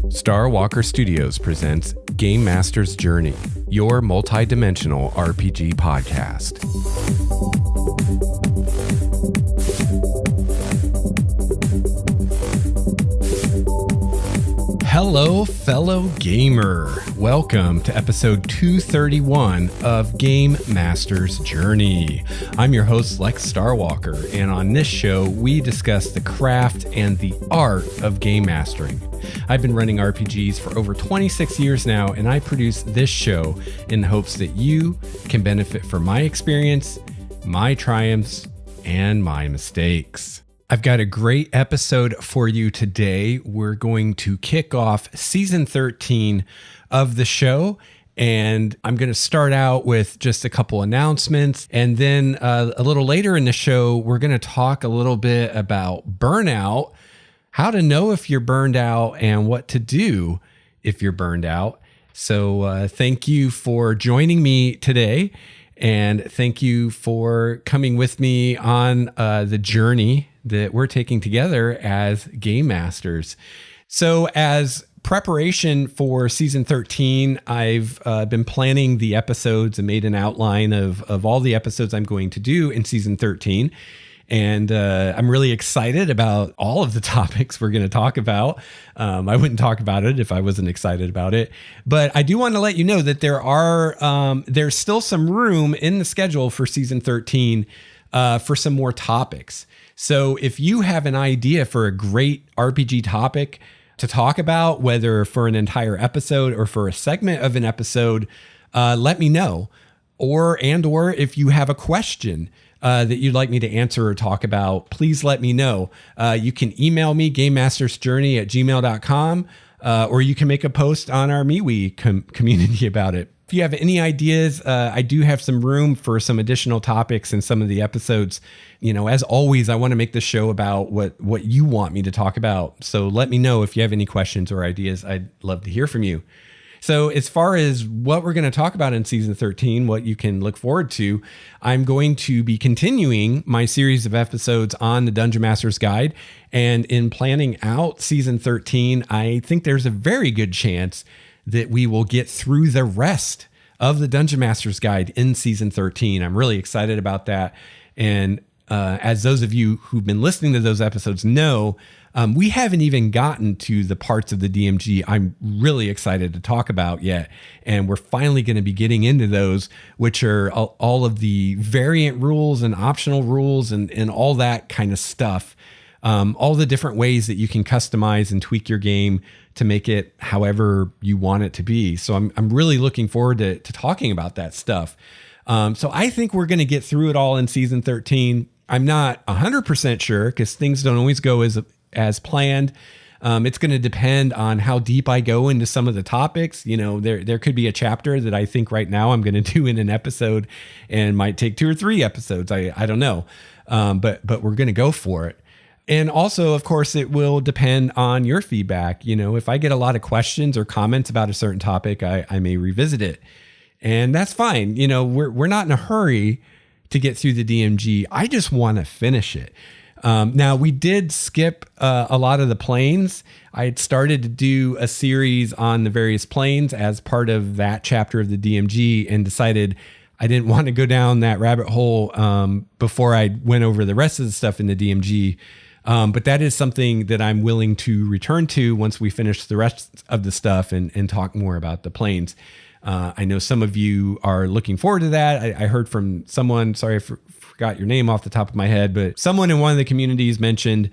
Star Walker Studios presents Game Master's Journey, your multi-dimensional RPG podcast. Hello, fellow gamer. Welcome to episode 231 of Game Master's Journey. I'm your host, Lex Starwalker, and on this show, we discuss the craft and the art of game mastering. I've been running RPGs for over 26 years now, and I produce this show in the hopes that you can benefit from my experience, my triumphs, and my mistakes. I've got a great episode for you today. We're going to kick off season 13 of the show, and I'm going to start out with just a couple announcements. And then a little later in the show, we're going to talk a little bit about burnout, how to know if you're burned out, and what to do if you're burned out. So thank you for joining me today, and thank you for coming with me on the journey that we're taking together as game masters. So as preparation for season 13, I've been planning the episodes and made an outline of all the episodes I'm going to do in season 13. And I'm really excited about all of the topics we're going to talk about. I wouldn't talk about it if I wasn't excited about it. But I do want to let you know that there's still some room in the schedule for season 13 for some more topics. So if you have an idea for a great RPG topic to talk about, whether for an entire episode or for a segment of an episode, let me know. Or if you have a question that you'd like me to answer or talk about, please let me know. You can email me, gamemastersjourney@gmail.com, or you can make a post on our MeWe community about it. If you have any ideas, I do have some room for some additional topics in some of the episodes. You know, as always, I want to make the show about what you want me to talk about. So let me know if you have any questions or ideas. I'd love to hear from you. So as far as what we're going to talk about in season 13, what you can look forward to, I'm going to be continuing my series of episodes on the Dungeon Master's Guide. And in planning out season 13, I think there's a very good chance that we will get through the rest of the Dungeon Master's Guide in season 13. I'm really excited about that. And as those of you who've been listening to those episodes know, we haven't even gotten to the parts of the DMG I'm really excited to talk about yet. And we're finally going to be getting into those, which are all of the variant rules and optional rules and all that kind of stuff. All the different ways that you can customize and tweak your game to make it however you want it to be. So I'm really looking forward to talking about that stuff. So I think we're going to get through it all in season 13. I'm not 100% sure because things don't always go as planned. It's going to depend on how deep I go into some of the topics. You know, there could be a chapter that I think right now I'm going to do in an episode and might take 2 or 3 episodes. I don't know. But we're going to go for it. And also, of course, it will depend on your feedback. You know, if I get a lot of questions or comments about a certain topic, I may revisit it. And that's fine. You know, we're not in a hurry to get through the DMG. I just want to finish it. Now, we did skip a lot of the planes. I had started to do a series on the various planes as part of that chapter of the DMG and decided I didn't want to go down that rabbit hole before I went over the rest of the stuff in the DMG. But that is something that I'm willing to return to once we finish the rest of the stuff and talk more about the planes. I know some of you are looking forward to that. I heard from someone, sorry, I forgot your name off the top of my head, but someone in one of the communities mentioned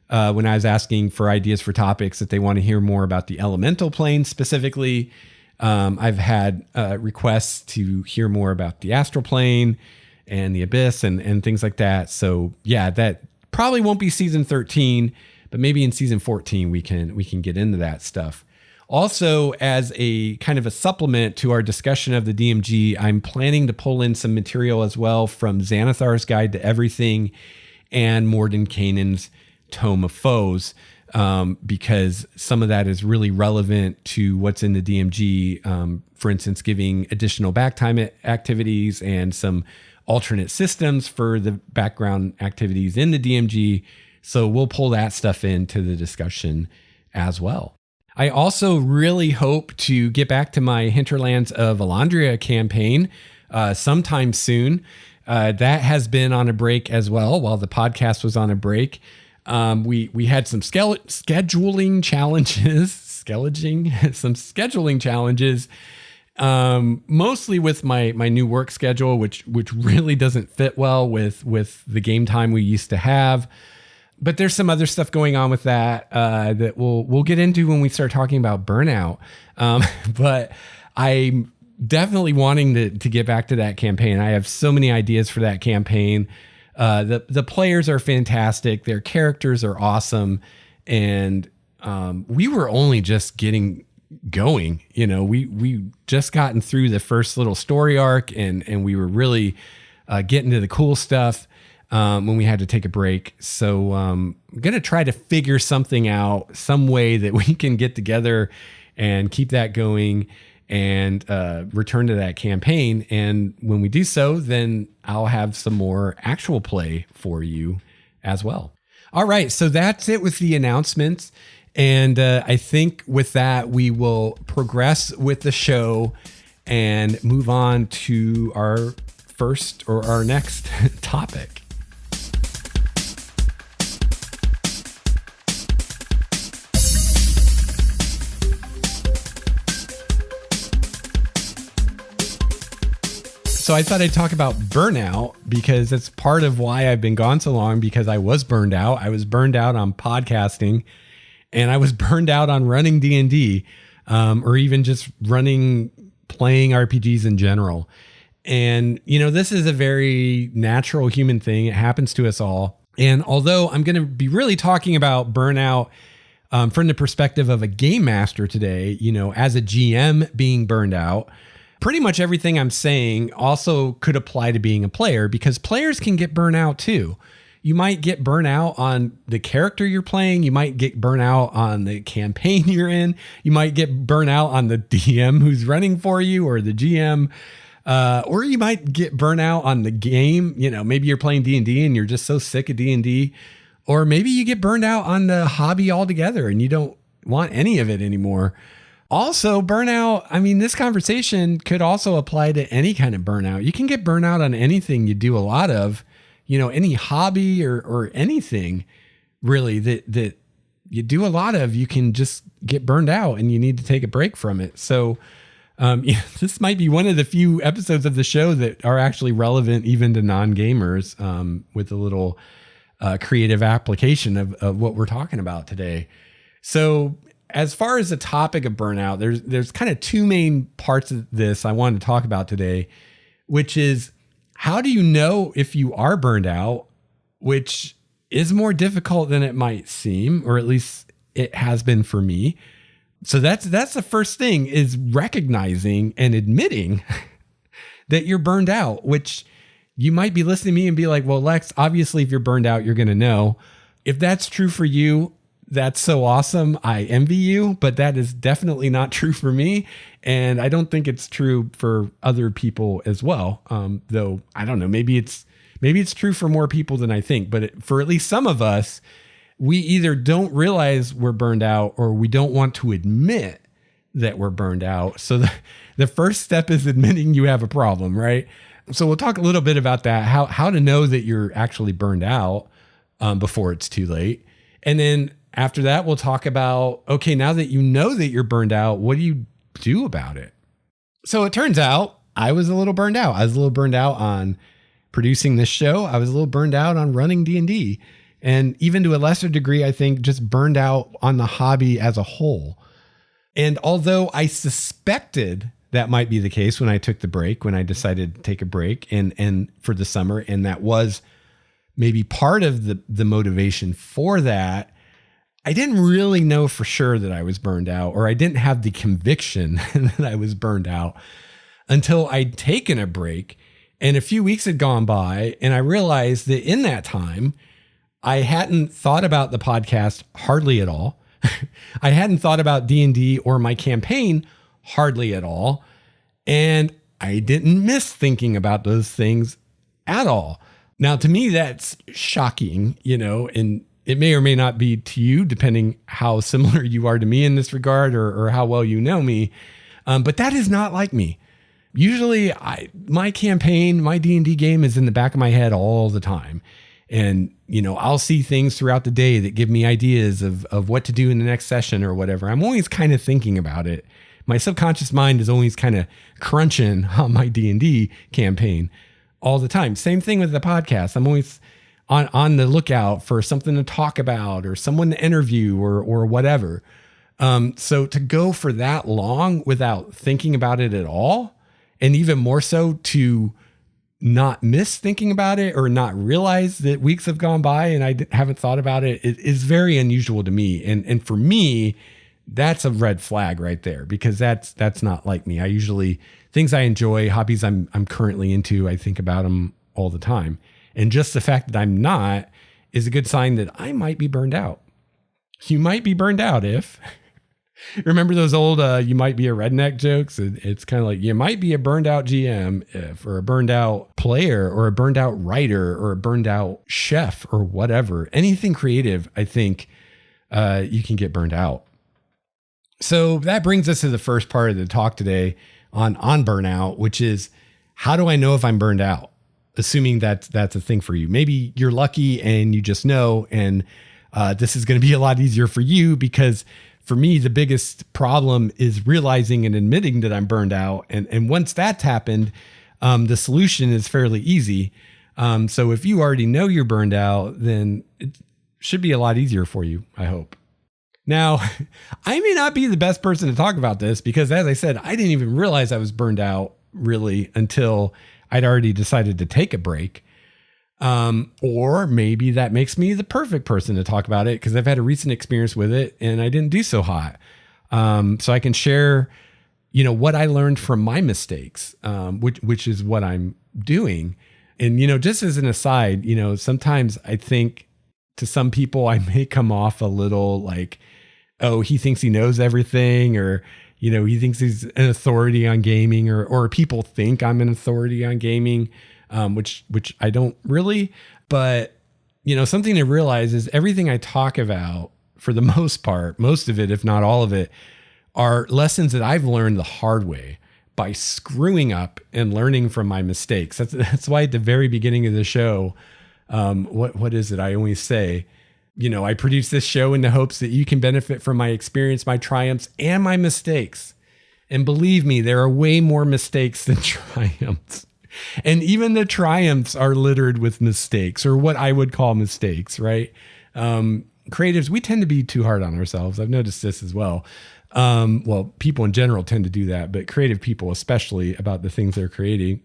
when I was asking for ideas for topics that they want to hear more about the elemental plane specifically. I've had requests to hear more about the astral plane and the abyss and things like that. So yeah, that probably won't be season 13, but maybe in season 14 we can get into that stuff. Also, as a kind of a supplement to our discussion of the DMG, I'm planning to pull in some material as well from Xanathar's Guide to Everything and Mordenkainen's Tome of Foes, because some of that is really relevant to what's in the DMG. For instance, giving additional backtime activities and some alternate systems for the background activities in the DMG. So we'll pull that stuff into the discussion as well. I also really hope to get back to my Hinterlands of Elandria campaign sometime soon. That has been on a break as well while the podcast was on a break. We had some scheduling challenges, some scheduling challenges, mostly with my new work schedule, which really doesn't fit well with the game time we used to have. But there's some other stuff going on with that that we'll get into when we start talking about burnout. But I'm definitely wanting to get back to that campaign. I have so many ideas for that campaign. The players are fantastic. Their characters are awesome. And we were only just getting going. We just gotten through the first little story arc and we were really getting to the cool stuff when we had to take a break. So I'm going to try to figure something out, some way that we can get together and keep that going and return to that campaign. And when we do so, then I'll have some more actual play for you as well. All right, so that's it with the announcements. And I think with that, we will progress with the show and move on to our first or our next topic. So I thought I'd talk about burnout because that's part of why I've been gone so long, because I was burned out. I was burned out on podcasting and I was burned out on running D&D or even just playing RPGs in general. And, this is a very natural human thing. It happens to us all. And although I'm going to be really talking about burnout from the perspective of a game master today, as a GM being burned out, pretty much everything I'm saying also could apply to being a player, because players can get burnt out too. You might get burnt out on the character you're playing. You might get burnt out on the campaign you're in. You might get burnt out on the DM who's running for you or the GM. Or you might get burnt out on the game. Maybe you're playing D&D and you're just so sick of D&D. Or maybe you get burned out on the hobby altogether and you don't want any of it anymore. Also, burnout, this conversation could also apply to any kind of burnout. You can get burnout on anything you do a lot of, any hobby or anything really that you do a lot of. You can just get burned out and you need to take a break from it. So this might be one of the few episodes of the show that are actually relevant even to non-gamers with a little creative application of what we're talking about today. So as far as the topic of burnout, there's kind of two main parts of this I wanted to talk about today, which is how do you know if you are burned out, which is more difficult than it might seem, or at least it has been for me. So that's the first thing, is recognizing and admitting that you're burned out, which you might be listening to me and be like, well, Lex, obviously if you're burned out, you're going to know. If that's true for you, that's so awesome. I envy you, but that is definitely not true for me. And I don't think it's true for other people as well. Though I don't know, maybe it's true for more people than I think, but for at least some of us, we either don't realize we're burned out or we don't want to admit that we're burned out. So the first step is admitting you have a problem, right? So we'll talk a little bit about that, how to know that you're actually burned out before it's too late. And then after that, we'll talk about, okay, now that you know that you're burned out, what do you do about it? So it turns out I was a little burned out. I was a little burned out on producing this show. I was a little burned out on running D&D. And even to a lesser degree, I think just burned out on the hobby as a whole. And although I suspected that might be the case when I took the break, when I decided to take a break and for the summer, and that was maybe part of the motivation for that, I didn't really know for sure that I was burned out, or I didn't have the conviction that I was burned out until I'd taken a break and a few weeks had gone by. And I realized that in that time, I hadn't thought about the podcast hardly at all. I hadn't thought about D&D or my campaign hardly at all. And I didn't miss thinking about those things at all. Now, to me, that's shocking, and it may or may not be to you, depending how similar you are to me in this regard, or how well you know me. But that is not like me. Usually my campaign, my D&D game is in the back of my head all the time. And, I'll see things throughout the day that give me ideas of what to do in the next session or whatever. I'm always kind of thinking about it. My subconscious mind is always kind of crunching on my D&D campaign all the time. Same thing with the podcast. I'm always on the lookout for something to talk about or someone to interview or whatever. So to go for that long without thinking about it at all, and even more so to not miss thinking about it or not realize that weeks have gone by and I haven't thought about it, it is very unusual to me. And for me, that's a red flag right there, because that's not like me. I usually, things I enjoy, hobbies I'm currently into, I think about them all the time. And just the fact that I'm not is a good sign that I might be burned out. You might be burned out if... Remember those old you might be a redneck jokes? It's kind of like you might be a burned out GM if, or a burned out player, or a burned out writer, or a burned out chef, or whatever. Anything creative, I think you can get burned out. So that brings us to the first part of the talk today on burnout, which is, how do I know if I'm burned out? Assuming that's a thing for you. Maybe you're lucky and you just know, and this is going to be a lot easier for you, because for me, the biggest problem is realizing and admitting that I'm burned out. And once that's happened, the solution is fairly easy. So if you already know you're burned out, then it should be a lot easier for you, I hope. Now, I may not be the best person to talk about this, because as I said, I didn't even realize I was burned out really until I'd already decided to take a break. Or maybe that makes me the perfect person to talk about it, because I've had a recent experience with it and I didn't do so hot. So I can share, what I learned from my mistakes, which is what I'm doing. And, just as an aside, sometimes I think to some people I may come off a little like, oh, he thinks he knows everything, or, he thinks he's an authority on gaming, or people think I'm an authority on gaming. Which I don't really, but something to realize is everything I talk about, for the most part, most of it, if not all of it, are lessons that I've learned the hard way by screwing up and learning from my mistakes. That's why at the very beginning of the show, what is it? I always say, I produce this show in the hopes that you can benefit from my experience, my triumphs, and my mistakes. And believe me, there are way more mistakes than triumphs. And even the triumphs are littered with mistakes, or what I would call mistakes, right? Creatives, we tend to be too hard on ourselves. I've noticed this as well. Well, people in general tend to do that, but creative people, especially about the things they're creating,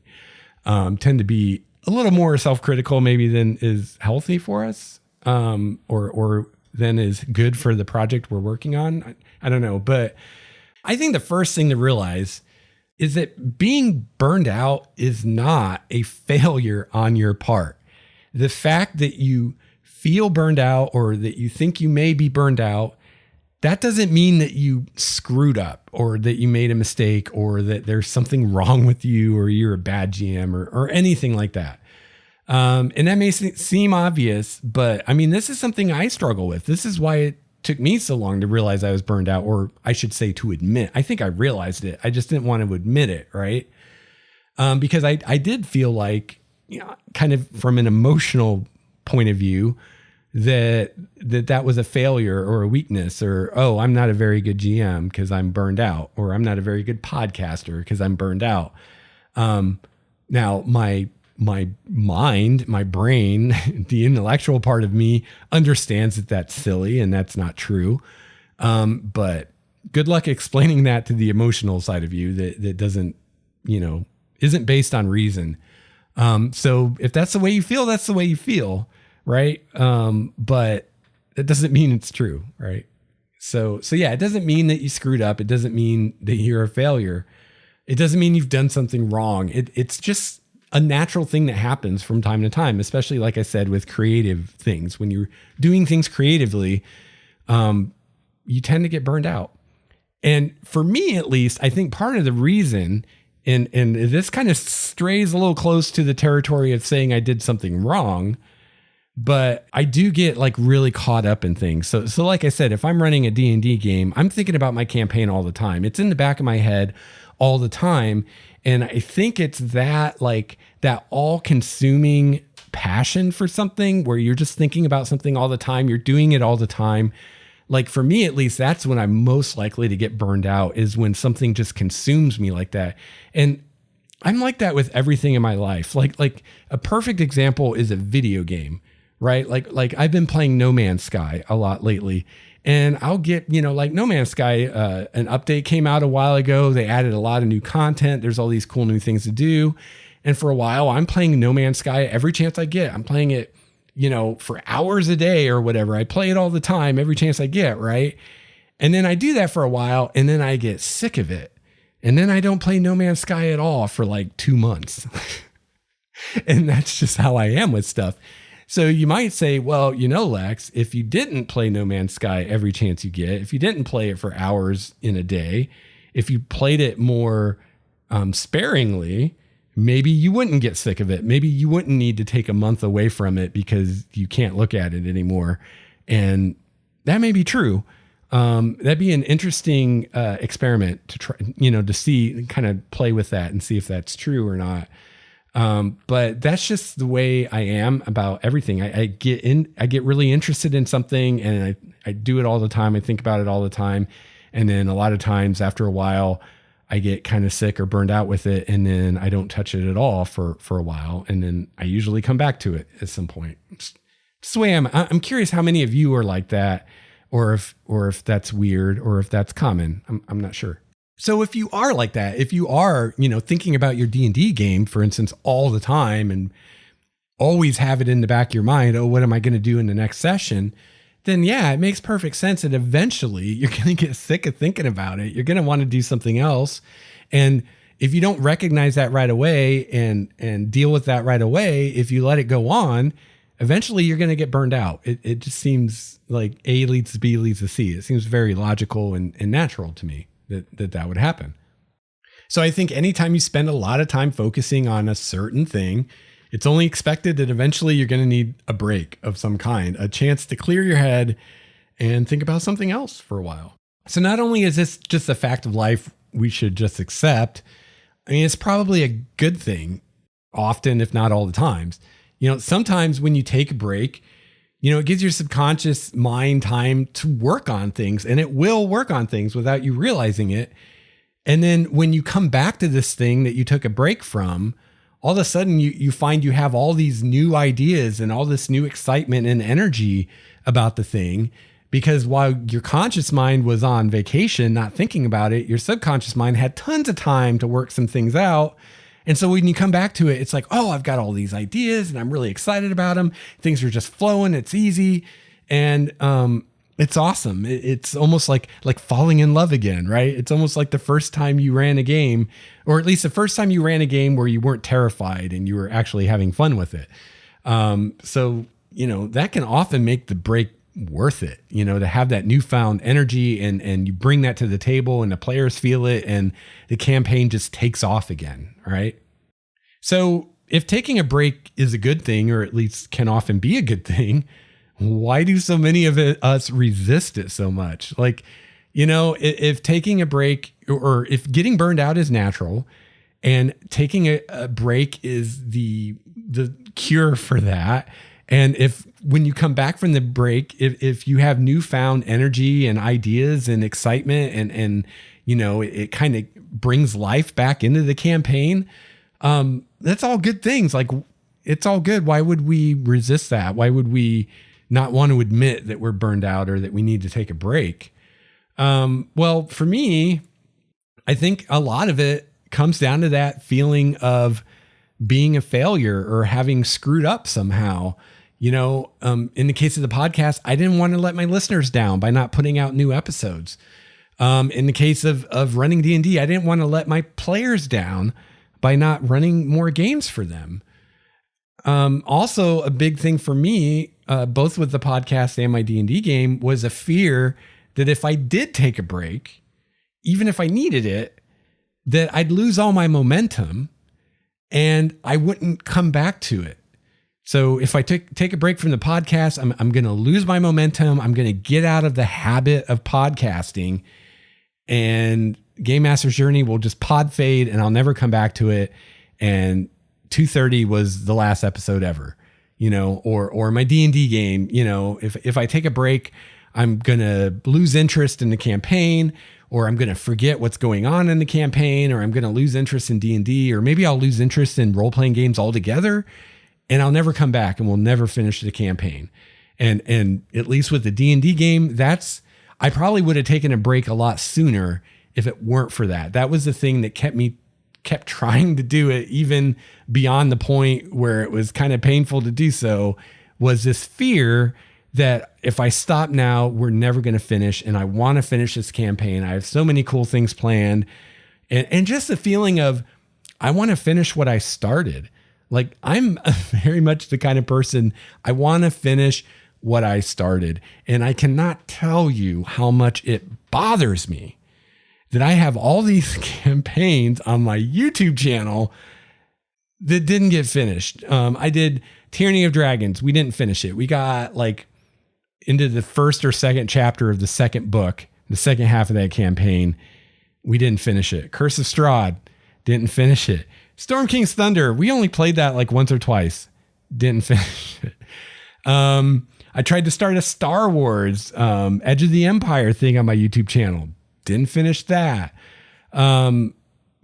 tend to be a little more self-critical maybe than is healthy for us, or than is good for the project we're working on. I don't know, but I think the first thing to realize is that being burned out is not a failure on your part. The fact that you feel burned out, or that you think you may be burned out, that doesn't mean that you screwed up, or that you made a mistake, or that there's something wrong with you, or you're a bad GM, or anything like that. And that may seem obvious, but I mean, this is something I struggle with. This is why it took me so long to realize I was burned out, or I should say to admit. I think I realized it. I just didn't want to admit it, right? Because I did feel like, kind of from an emotional point of view, that was a failure or a weakness, or, oh, I'm not a very good GM because I'm burned out, or I'm not a very good podcaster because I'm burned out. Now my mind, my brain, the intellectual part of me understands that that's silly and that's not true. But good luck explaining that to the emotional side of you that doesn't, isn't based on reason. So if that's the way you feel, that's the way you feel. Right. But that doesn't mean it's true. Right. So yeah, it doesn't mean that you screwed up. It doesn't mean that you're a failure. It doesn't mean you've done something wrong. It's just a natural thing that happens from time to time, especially, like I said, with creative things. When you're doing things creatively, you tend to get burned out. And for me, at least, I think part of the reason, and this kind of strays a little close to the territory of saying I did something wrong, but I do get like really caught up in things. So like I said, if I'm running a D&D game, I'm thinking about my campaign all the time. It's in the back of my head all the time. And I think it's that like that all consuming passion for something where you're just thinking about something all the time. You're doing it all the time. Like for me, at least, that's when I'm most likely to get burned out, is when something just consumes me like that. And I'm like that with everything in my life. Like a perfect example is a video game, right? Like I've been playing No Man's Sky a lot lately, and I'll get, like No Man's Sky, an update came out a while ago. They added a lot of new content. There's all these cool new things to do. And for a while, I'm playing No Man's Sky every chance I get. I'm playing it, for hours a day or whatever. I play it all the time, every chance I get, right? And then I do that for a while, and then I get sick of it. And then I don't play No Man's Sky at all for like 2 months. And that's just how I am with stuff. So you might say, well, Lex, if you didn't play No Man's Sky every chance you get, if you didn't play it for hours in a day, if you played it more sparingly, maybe you wouldn't get sick of it. Maybe you wouldn't need to take a month away from it because you can't look at it anymore. And that may be true. That'd be an interesting experiment to try, to see, kind of play with that and see if that's true or not. But that's just the way I am about everything. I get really interested in something, and I do it all the time. I think about it all the time. And then a lot of times after a while, I get kind of sick or burned out with it, and then I don't touch it at all for a while. And then I usually come back to it at some point. It's the way I'm curious how many of you are like that, or if that's weird, or if that's common. I'm not sure. So if you are like that, if you are, thinking about your D&D game, for instance, all the time, and always have it in the back of your mind, oh, what am I going to do in the next session? Then yeah, it makes perfect sense that eventually you're going to get sick of thinking about it. You're going to want to do something else. And if you don't recognize that right away and deal with that right away, if you let it go on, eventually you're going to get burned out. It just seems like A leads to B leads to C. It seems very logical and natural to me that would happen. So I think anytime you spend a lot of time focusing on a certain thing, it's only expected that eventually you're going to need a break of some kind, a chance to clear your head and think about something else for a while. So not only is this just a fact of life we should just accept, I mean, it's probably a good thing often, if not all the times. Sometimes when you take a break, it gives your subconscious mind time to work on things, and it will work on things without you realizing it. And then when you come back to this thing that you took a break from, all of a sudden you find you have all these new ideas and all this new excitement and energy about the thing, because while your conscious mind was on vacation, not thinking about it, your subconscious mind had tons of time to work some things out. And so when you come back to it, it's like, oh, I've got all these ideas and I'm really excited about them. Things are just flowing. It's easy. And it's awesome. It's almost like falling in love again, right? It's almost like the first time you ran a game, or at least the first time you ran a game where you weren't terrified and you were actually having fun with it. So, that can often make the break worth it, to have that newfound energy and you bring that to the table and the players feel it and the campaign just takes off again, right? So if taking a break is a good thing, or at least can often be a good thing, why do so many of us resist it so much? Like, if taking a break, or if getting burned out is natural and taking a break is the cure for that, and if when you come back from the break, if you have newfound energy and ideas and excitement and it kind of brings life back into the campaign, that's all good things. Like, it's all good. Why would we resist that? Why would we not want to admit that we're burned out or that we need to take a break? Well, for me, I think a lot of it comes down to that feeling of being a failure or having screwed up somehow. In the case of the podcast, I didn't want to let my listeners down by not putting out new episodes. In the case of running D&D, I didn't want to let my players down by not running more games for them. Also, a big thing for me, both with the podcast and my D&D game, was a fear that if I did take a break, even if I needed it, that I'd lose all my momentum and I wouldn't come back to it. So if I take a break from the podcast, I'm going to lose my momentum. I'm going to get out of the habit of podcasting, and Game Master's Journey will just pod fade, and I'll never come back to it. And 230 was the last episode ever, or my D&D game. If I take a break, I'm going to lose interest in the campaign, or I'm going to forget what's going on in the campaign, or I'm going to lose interest in D&D, or maybe I'll lose interest in role-playing games altogether, and I'll never come back and we'll never finish the campaign. And at least with the D&D game, I probably would have taken a break a lot sooner if it weren't for that. That was the thing that kept trying to do it, even beyond the point where it was kind of painful to do so, was this fear that if I stop now, we're never going to finish. And I want to finish this campaign. I have so many cool things planned. And just the feeling of, I want to finish what I started. Like, I'm very much the kind of person, I want to finish what I started. And I cannot tell you how much it bothers me that I have all these campaigns on my YouTube channel that didn't get finished. I did Tyranny of Dragons. We didn't finish it. We got into the first or second chapter of the second book, the second half of that campaign. We didn't finish it. Curse of Strahd, didn't finish it. Storm King's Thunder, we only played that once or twice. Didn't finish it. I tried to start a Star Wars Edge of the Empire thing on my YouTube channel. Didn't finish that. And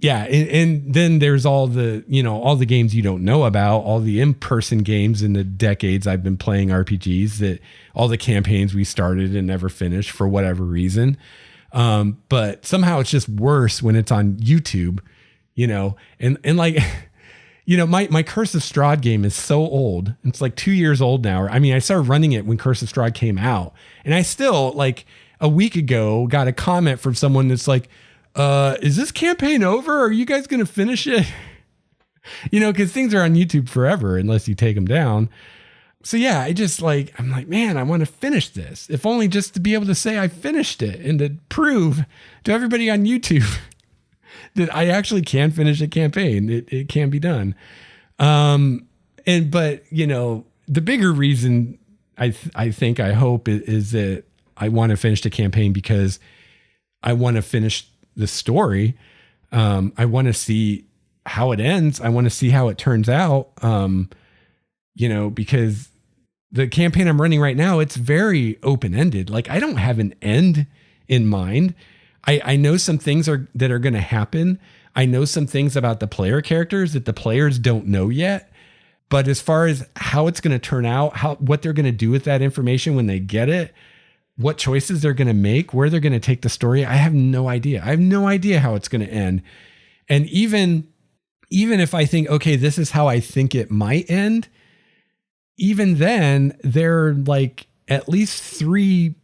then there's all the games you don't know about, all the in-person games in the decades I've been playing RPGs, that all the campaigns we started and never finished for whatever reason. But somehow it's just worse when it's on YouTube. My Curse of Strahd game is so old. It's 2 years old now. I started running it when Curse of Strahd came out, and I still a week ago got a comment from someone that's is this campaign over? Are you guys going to finish it? Cause things are on YouTube forever unless you take them down. So yeah, I'm like, man, I want to finish this. If only just to be able to say I finished it and to prove to everybody on YouTube that I actually can finish a campaign. It can be done. But the bigger reason I hope is that I want to finish the campaign because I want to finish the story. I want to see how it ends. I want to see how it turns out. Because the campaign I'm running right now, it's very open-ended. I don't have an end in mind. I know some things that are going to happen. I know some things about the player characters that the players don't know yet. But as far as how it's going to turn out, what they're going to do with that information when they get it, what choices they're going to make, where they're going to take the story, I have no idea. I have no idea how it's going to end. And even if I think, okay, this is how I think it might end, even then, there are at least three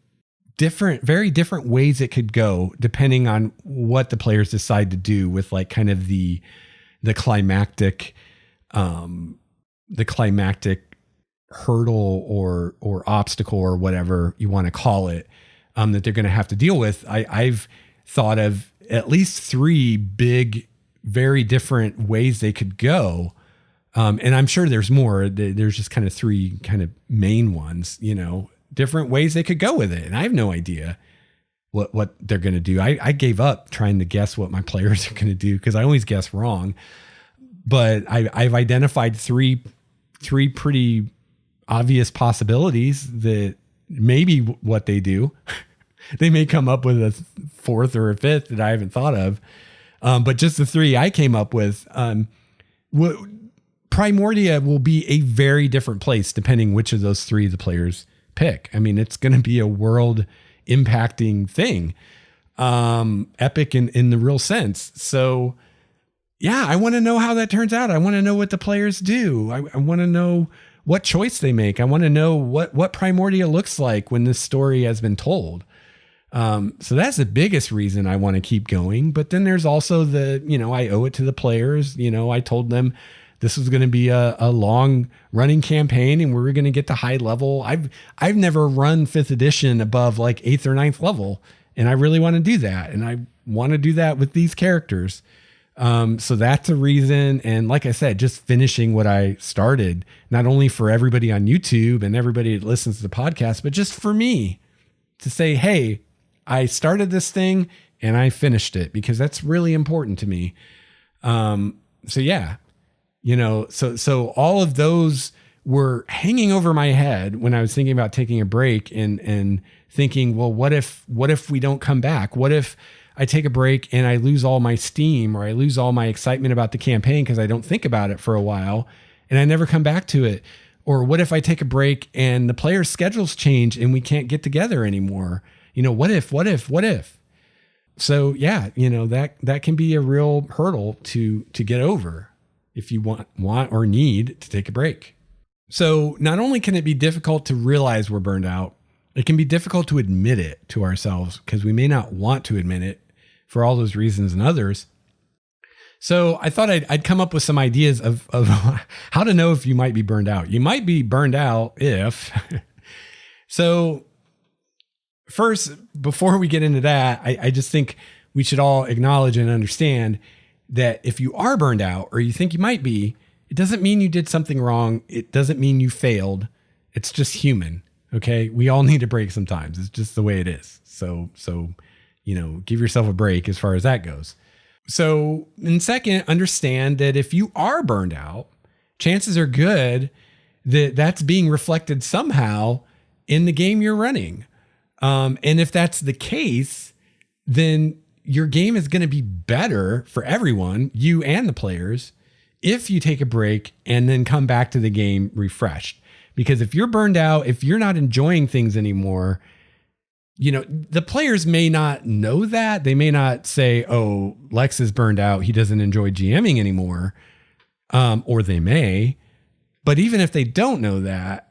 very different ways it could go, depending on what the players decide to do with kind of the climactic hurdle or obstacle or whatever you want to call it, that they're going to have to deal with. I've thought of at least three big, very different ways they could go. And I'm sure there's more. There's just kind of three kind of main ones, different ways they could go with it. And I have no idea what they're going to do. I gave up trying to guess what my players are going to do because I always guess wrong. But I've identified three pretty obvious possibilities that maybe what they do. They may come up with a fourth or a fifth that I haven't thought of. But just the three I came up with, Primordia will be a very different place depending which of those three the players pick. It's going to be a world impacting thing, epic in the real sense. So yeah, I want to know how that turns out. I want to know what the players do. I want to know what choice they make. I want to know what Primordia looks like when this story has been told. So that's the biggest reason I want to keep going. But then there's also I owe it to the players. I told them this was going to be a long running campaign and we were going to get to high level. I've never run 5th edition above 8th or 9th level. And I really want to do that. And I want to do that with these characters. So that's a reason. And like I said, just finishing what I started, not only for everybody on YouTube and everybody that listens to the podcast, but just for me to say, hey, I started this thing and I finished it, because that's really important to me. So yeah, so all of those were hanging over my head when I was thinking about taking a break and thinking, well, what if we don't come back? What if I take a break and I lose all my steam, or I lose all my excitement about the campaign because I don't think about it for a while and I never come back to it? Or what if I take a break and the players' schedules change and we can't get together anymore? What if? So yeah, that can be a real hurdle to get over if you want or need to take a break. So not only can it be difficult to realize we're burned out, it can be difficult to admit it to ourselves because we may not want to admit it for all those reasons and others. So I thought I'd come up with some ideas of how to know if you might be burned out. You might be burned out if. So first, before we get into that, I just think we should all acknowledge and understand that if you are burned out, or you think you might be, it doesn't mean you did something wrong. It doesn't mean you failed. It's just human. Okay. We all need a break sometimes. It's just the way it is. So, give yourself a break as far as that goes. So, and second, understand that if you are burned out, chances are good that that's being reflected somehow in the game you're running. And if that's the case, then your game is going to be better for everyone, you and the players, if you take a break and then come back to the game refreshed. Because if you're burned out, if you're not enjoying things anymore, the players may not know that. They may not say, oh, Lex is burned out, he doesn't enjoy GMing anymore. Or they may. But even if they don't know that,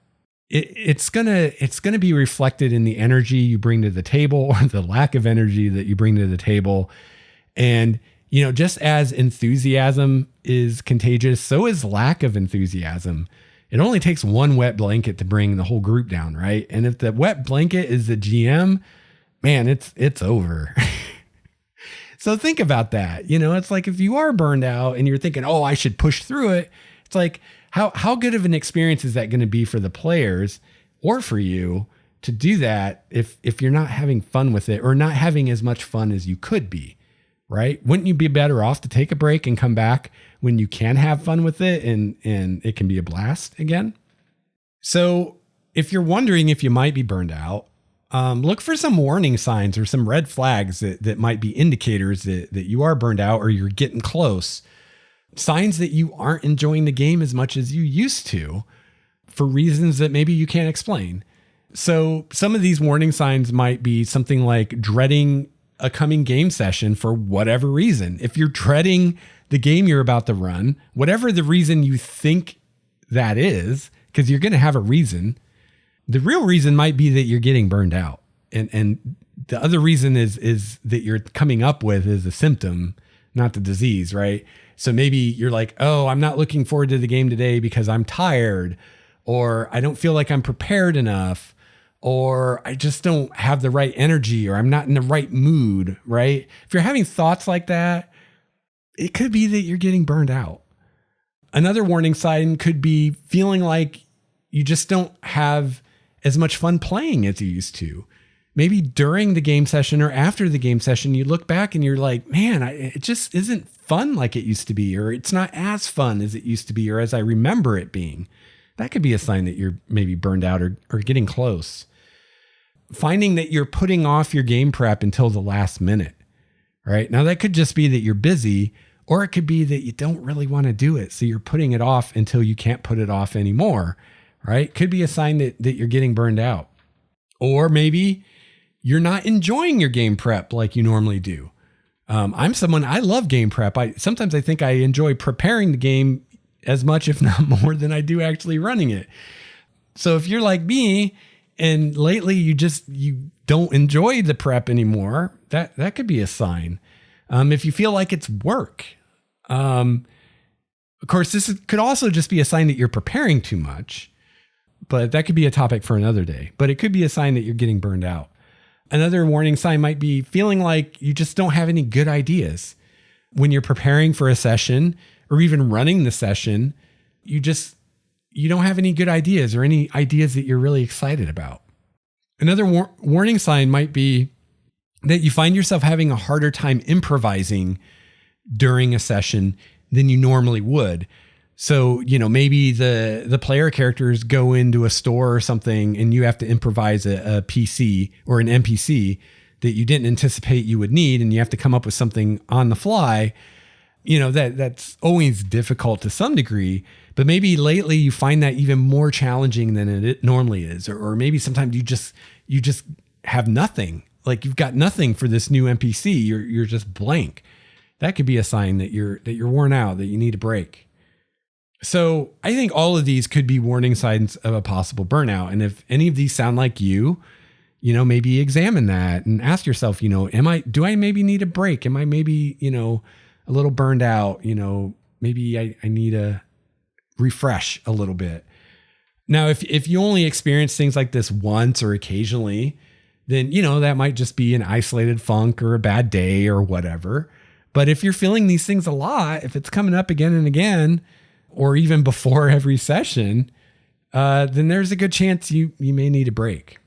it's gonna be reflected in the energy you bring to the table, or the lack of energy that you bring to the table. And just as enthusiasm is contagious, so is lack of enthusiasm. It only takes one wet blanket to bring the whole group down, right? And if the wet blanket is the GM, man, it's over. So think about that. It's like if you are burned out and you're thinking, oh, I should push through it. It's like, how good of an experience is that going to be for the players or for you to do that if you're not having fun with it, or not having as much fun as you could be, right? Wouldn't you be better off to take a break and come back when you can have fun with it and it can be a blast again? So if you're wondering if you might be burned out, look for some warning signs or some red flags that might be indicators that you are burned out or you're getting close. Signs that you aren't enjoying the game as much as you used to for reasons that maybe you can't explain. So some of these warning signs might be something like dreading a coming game session for whatever reason. If you're dreading the game you're about to run, whatever the reason you think that is, because you're going to have a reason, the real reason might be that you're getting burned out. And the other reason is that you're coming up with is a symptom, not the disease, right? So maybe you're like, oh, I'm not looking forward to the game today because I'm tired, or I don't feel like I'm prepared enough, or I just don't have the right energy, or I'm not in the right mood, right? If you're having thoughts like that, it could be that you're getting burned out. Another warning sign could be feeling like you just don't have as much fun playing as you used to. Maybe during the game session or after the game session, you look back and you're like, man, it just isn't fun like it used to be, or it's not as fun as it used to be, or as I remember it being. That could be a sign that you're maybe burned out or getting close. Finding that you're putting off your game prep until the last minute, right? Now that could just be that you're busy, or it could be that you don't really want to do it. So you're putting it off until you can't put it off anymore, right? Could be a sign that you're getting burned out. Or maybe you're not enjoying your game prep like you normally do. I'm someone, I love game prep. Sometimes I think I enjoy preparing the game as much, if not more, than I do actually running it. So if you're like me and lately you don't enjoy the prep anymore, that could be a sign. If you feel like it's work, of course, could also just be a sign that you're preparing too much, but that could be a topic for another day. But it could be a sign that you're getting burned out. Another warning sign might be feeling like you just don't have any good ideas. when you're preparing for a session or even running the session, you don't have any good ideas or any ideas that you're really excited about. Another warning sign might be that you find yourself having a harder time improvising during a session than you normally would. So, maybe the player characters go into a store or something and you have to improvise a PC or an NPC that you didn't anticipate you would need, and you have to come up with something on the fly. That's always difficult to some degree, but maybe lately you find that even more challenging than it normally is. Or maybe sometimes you just have nothing. Like you've got nothing for this new NPC. You're just blank. That could be a sign that you're worn out, that you need a break. So I think all of these could be warning signs of a possible burnout. And if any of these sound like you, maybe examine that and ask yourself, do I maybe need a break? Am I maybe, a little burned out? Maybe I need a refresh a little bit. Now, if you only experience things like this once or occasionally, then, that might just be an isolated funk or a bad day or whatever. But if you're feeling these things a lot, if it's coming up again and again, or even before every session, then there's a good chance you may need a break.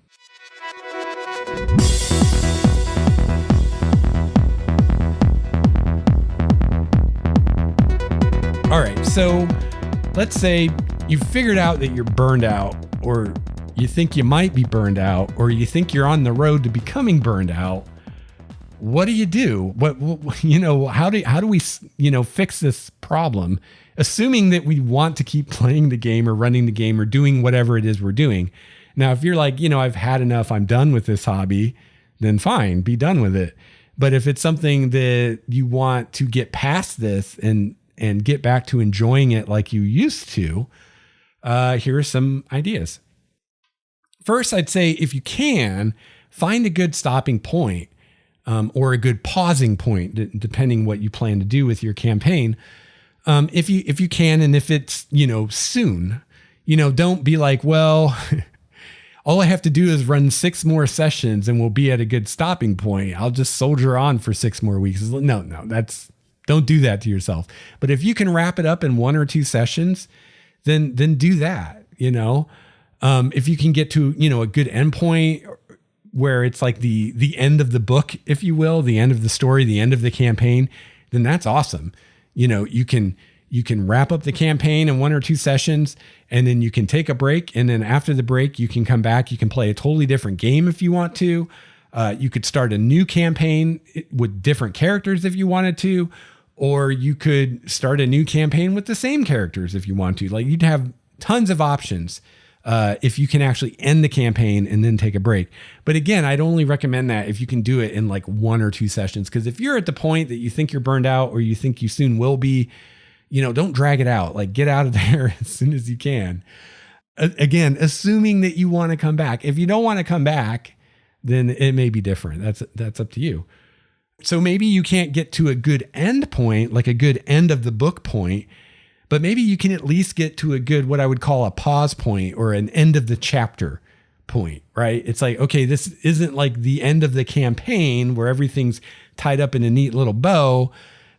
All right, so let's say you've figured out that you're burned out, or you think you might be burned out, or you think you're on the road to becoming burned out. What do you do? How do we, fix this problem? Assuming that we want to keep playing the game or running the game or doing whatever it is we're doing. Now, if you're like, I've had enough, I'm done with this hobby, then fine, be done with it. But if it's something that you want to get past this and get back to enjoying it like you used to, here are some ideas. First, I'd say if you can, find a good stopping point, or a good pausing point, depending what you plan to do with your campaign. If you can, and if it's, soon, don't be like, well, all I have to do is run 6 more sessions and we'll be at a good stopping point. I'll just soldier on for 6 more weeks. No, don't do that to yourself. But if you can wrap it up in 1 or 2 sessions, then do that. If you can get to, a good endpoint where it's like the end of the book, if you will, the end of the story, the end of the campaign, then that's awesome. You can wrap up the campaign in 1 or 2 sessions, and then you can take a break. And then after the break, you can come back. You can play a totally different game if you want to. You could start a new campaign with different characters if you wanted to, or you could start a new campaign with the same characters if you want to. Like, you'd have tons of options if you can actually end the campaign and then take a break. But again, I'd only recommend that if you can do it in like 1 or 2 sessions. Because if you're at the point that you think you're burned out, or you think you soon will be, don't drag it out. Like, get out of there as soon as you can. Again, assuming that you want to come back. If you don't want to come back, then it may be different. That's up to you. So maybe you can't get to a good end point, like a good end of the book point, but maybe you can at least get to a good, what I would call a pause point, or an end of the chapter point, right? It's like, okay, this isn't like the end of the campaign where everything's tied up in a neat little bow,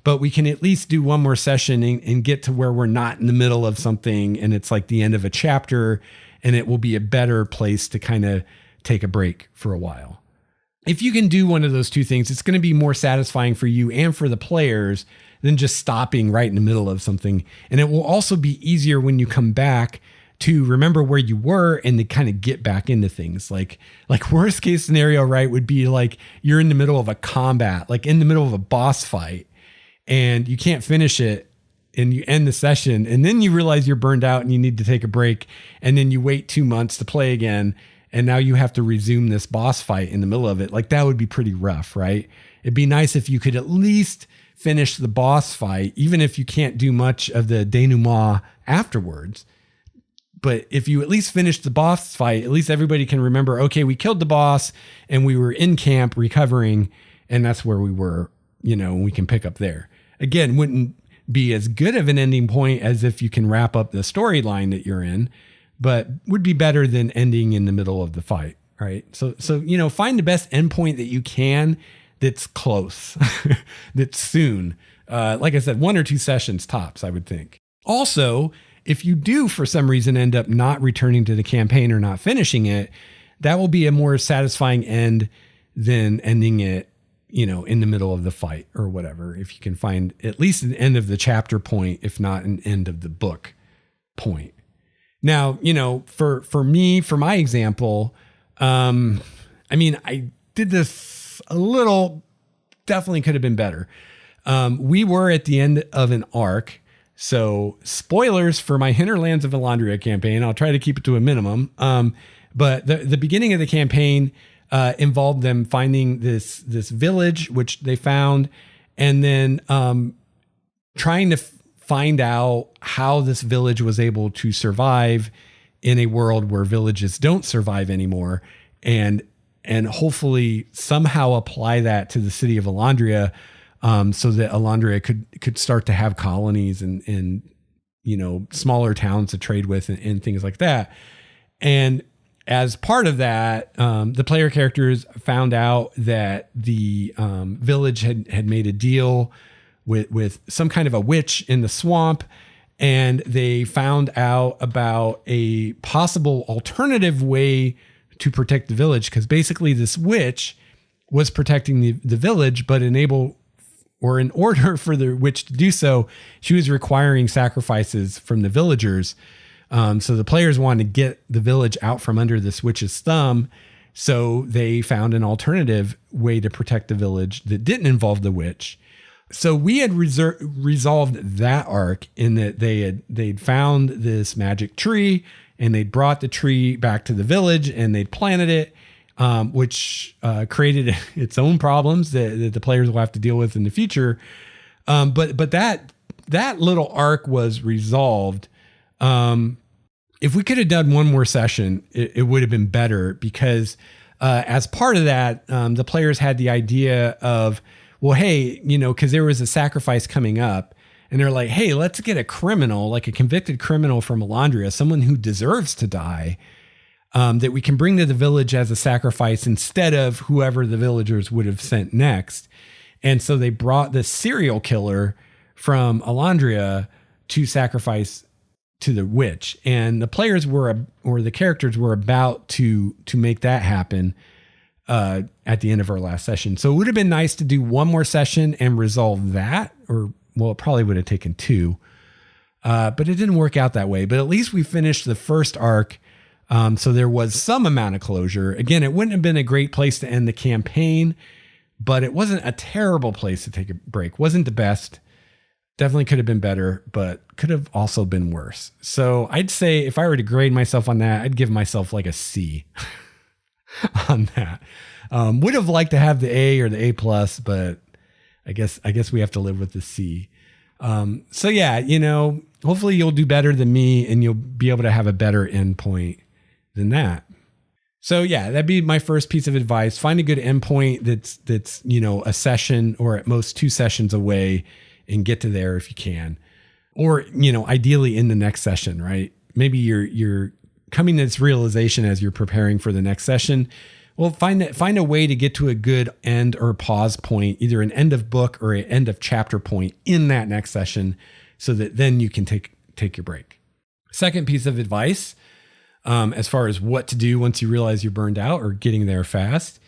but we can at least do 1 more session and get to where we're not in the middle of something and it's like the end of a chapter, and it will be a better place to kind of take a break for a while. If you can do one of those 2 things, it's going to be more satisfying for you and for the players than just stopping right in the middle of something. And it will also be easier when you come back to remember where you were and to kind of get back into things. Like worst case scenario, right, would be like you're in the middle of a combat, like in the middle of a boss fight, and you can't finish it, and you end the session, and then you realize you're burned out and you need to take a break, and then you wait 2 months to play again, and now you have to resume this boss fight in the middle of it. Like, that would be pretty rough, right? It'd be nice if you could at least finish the boss fight, even if you can't do much of the denouement afterwards. But if you at least finish the boss fight, at least everybody can remember, okay, we killed the boss and we were in camp recovering, and that's where we were, and we can pick up there. Again, wouldn't be as good of an ending point as if you can wrap up the storyline that you're in, but would be better than ending in the middle of the fight, right? So find the best endpoint that you can that's close, that's soon, Like I said, 1 or 2 sessions tops, I would think. Also, if you do for some reason end up not returning to the campaign or not finishing it, that will be a more satisfying end than ending it, in the middle of the fight or whatever. If you can find at least an end of the chapter point, if not an end of the book point. Now, for me, for my example, I did this a little, definitely could have been better. We were at the end of an arc. So spoilers for my Hinterlands of Elandria campaign. I'll try to keep it to a minimum. But the beginning of the campaign involved them finding this village, which they found, and then trying to find out how this village was able to survive in a world where villages don't survive anymore, and hopefully somehow apply that to the city of Elandria, so that Elandria could start to have colonies and smaller towns to trade with and things like that. And as part of that, the player characters found out that the village had made a deal with some kind of a witch in the swamp, and they found out about a possible alternative way to protect the village, because basically this witch was protecting the village, but in order for the witch to do so, she was requiring sacrifices from the villagers. So the players wanted to get the village out from under this witch's thumb. So they found an alternative way to protect the village that didn't involve the witch. So we had resolved that arc in that they'd found this magic tree, and they'd brought the tree back to the village, and they'd planted it, which created its own problems that the players will have to deal with in the future. But that little arc was resolved. If we could have done one more session, it would have been better, because as part of that, the players had the idea of, well, hey, because there was a sacrifice coming up, and they're like, hey, let's get a criminal, like a convicted criminal from Elandria, someone who deserves to die, that we can bring to the village as a sacrifice instead of whoever the villagers would have sent next. And so they brought the serial killer from Elandria to sacrifice to the witch, and the players the characters were about to make that happen at the end of our last session. So it would have been nice to do one more session and resolve that, it probably would have taken 2, but it didn't work out that way. But at least we finished the first arc, so there was some amount of closure. Again, it wouldn't have been a great place to end the campaign, but it wasn't a terrible place to take a break. Wasn't the best. Definitely could have been better, but could have also been worse. So I'd say if I were to grade myself on that, I'd give myself like a C on that. Would have liked to have the A or the A plus, but I guess we have to live with the C. So yeah, hopefully you'll do better than me, and you'll be able to have a better endpoint than that. So yeah, that'd be my first piece of advice. Find a good endpoint that's a session or at most 2 sessions away, and get to there if you can, or, ideally in the next session, right? Maybe you're coming to this realization as you're preparing for the next session. Well, find a way to get to a good end or pause point, either an end of book or an end of chapter point in that next session, so that then you can take your break. Second piece of advice, as far as what to do once you realize you're burned out or getting there fast,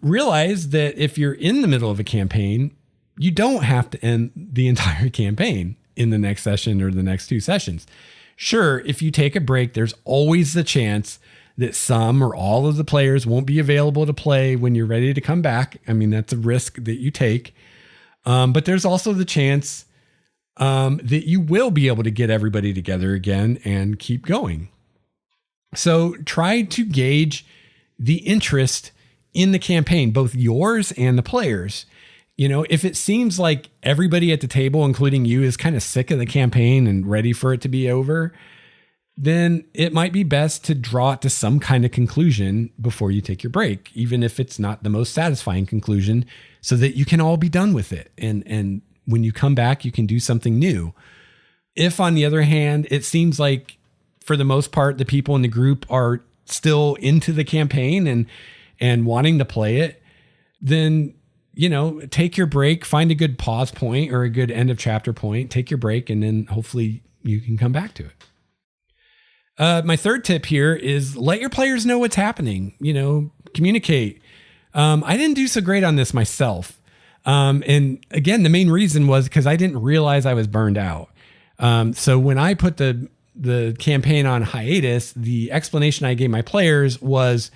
realize that if you're in the middle of a campaign, you don't have to end the entire campaign in the next session or the next 2 sessions. Sure, if you take a break, there's always the chance that some or all of the players won't be available to play when you're ready to come back. I mean, that's a risk that you take. But there's also the chance that you will be able to get everybody together again and keep going. So try to gauge the interest in the campaign, both yours and the players. If it seems like everybody at the table, including you, is kind of sick of the campaign and ready for it to be over, then it might be best to draw it to some kind of conclusion before you take your break, even if it's not the most satisfying conclusion, so that you can all be done with it. And when you come back, you can do something new. If, on the other hand, it seems like for the most part, the people in the group are still into the campaign and wanting to play it, then take your break, find a good pause point or a good end of chapter point, take your break, and then hopefully you can come back to it. My third tip here is let your players know what's happening, communicate. I didn't do so great on this myself. And again, the main reason was because I didn't realize I was burned out. So when I put the campaign on hiatus, the explanation I gave my players was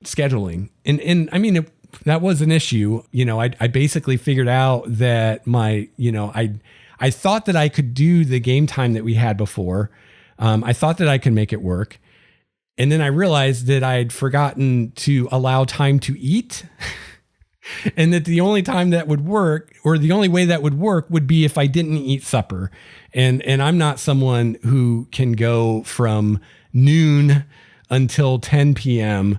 scheduling. And I mean, that was an issue. I basically figured out that I thought that I could do the game time that we had before. I thought that I could make it work. And then I realized that I'd forgotten to allow time to eat and that the only time that would work, or the only way that would work, would be if I didn't eat supper. And I'm not someone who can go from noon until 10 p.m.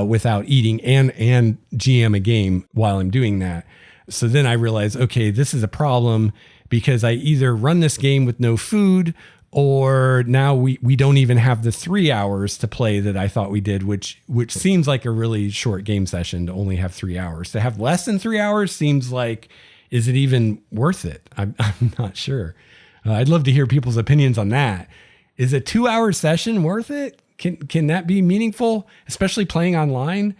Without eating and GM a game while I'm doing that. So then I realized, okay, this is a problem because I either run this game with no food, or now we don't even have the 3 hours to play that I thought we did, which seems like a really short game session to only have 3 hours. To have less than 3 hours seems like, is it even worth it? I'm not sure. I'd love to hear people's opinions on that. Is a 2-hour session worth it? Can that be meaningful, especially playing online?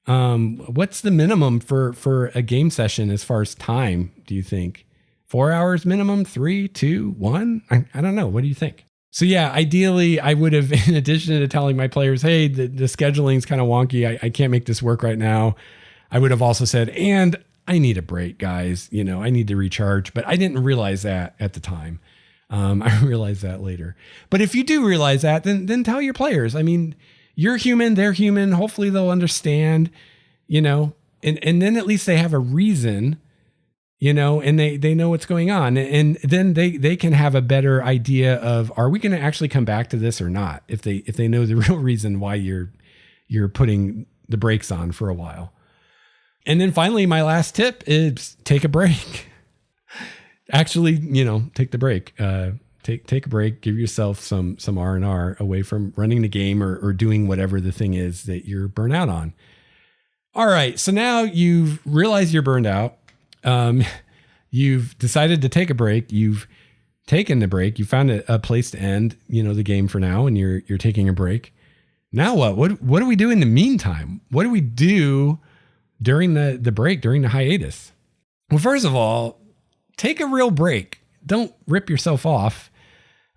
What's the minimum for a game session as far as time, do you think? 4 hours minimum, 3, 2, 1? I don't know. What do you think? So yeah, ideally I would have, in addition to telling my players, hey, the scheduling's kind of wonky, I can't make this work right now, I would have also said, and I need a break, guys. I need to recharge. But I didn't realize that at the time. I realized that later. But if you do realize that, then tell your players. I mean, you're human, they're human. Hopefully they'll understand, and then at least they have a reason, and they know what's going on. And then they can have a better idea of, are we going to actually come back to this or not? If they know the real reason why you're putting the brakes on for a while. And then finally, my last tip is take a break. Actually, take the break. Take a break. Give yourself some R&R away from running the game or doing whatever the thing is that you're burnt out on. All right, so now you've realized you're burned out. You've decided to take a break. You've taken the break. You found a place to end, the game for now, and you're taking a break. Now what? What do we do in the meantime? What do we do during the break, during the hiatus? Well, first of all, take a real break. Don't rip yourself off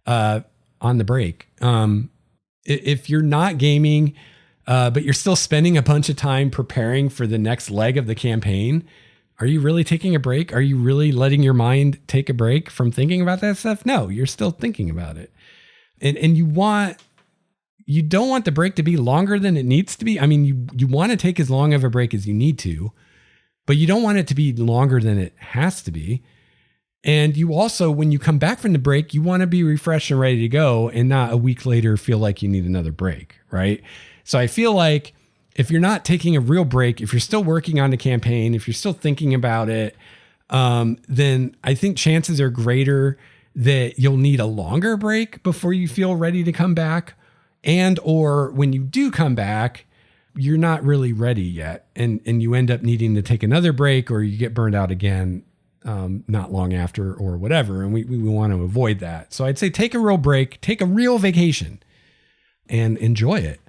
on the break. If you're not gaming, but you're still spending a bunch of time preparing for the next leg of the campaign, are you really taking a break? Are you really letting your mind take a break from thinking about that stuff? No, you're still thinking about it. And you don't want the break to be longer than it needs to be. I mean, you want to take as long of a break as you need to, but you don't want it to be longer than it has to be. And you also, when you come back from the break, you want to be refreshed and ready to go and not a week later feel like you need another break, right? So I feel like if you're not taking a real break, if you're still working on the campaign, if you're still thinking about it, then I think chances are greater that you'll need a longer break before you feel ready to come back. And or when you do come back, you're not really ready yet. And you end up needing to take another break, or you get burned out again not long after or whatever. And we want to avoid that. So I'd say take a real break, take a real vacation and enjoy it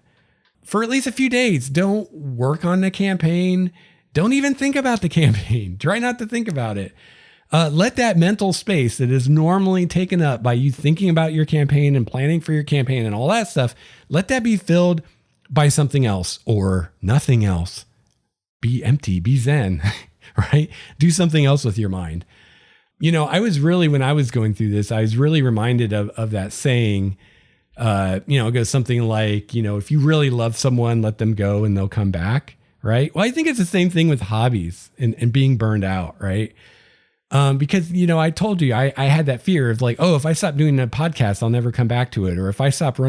for at least a few days. Don't work on the campaign. Don't even think about the campaign. Try not to think about it. Let that mental space that is normally taken up by you thinking about your campaign and planning for your campaign and all that stuff, let that be filled by something else or nothing else. Be empty, be zen, right? Do something else with your mind. I was really, when I was going through this, I was really reminded of that saying, it goes something like, if you really love someone, let them go and they'll come back, right? Well, I think it's the same thing with hobbies and being burned out, right? Because, I told you, I had that fear of like, oh, if I stop doing a podcast, I'll never come back to it. Or if I stop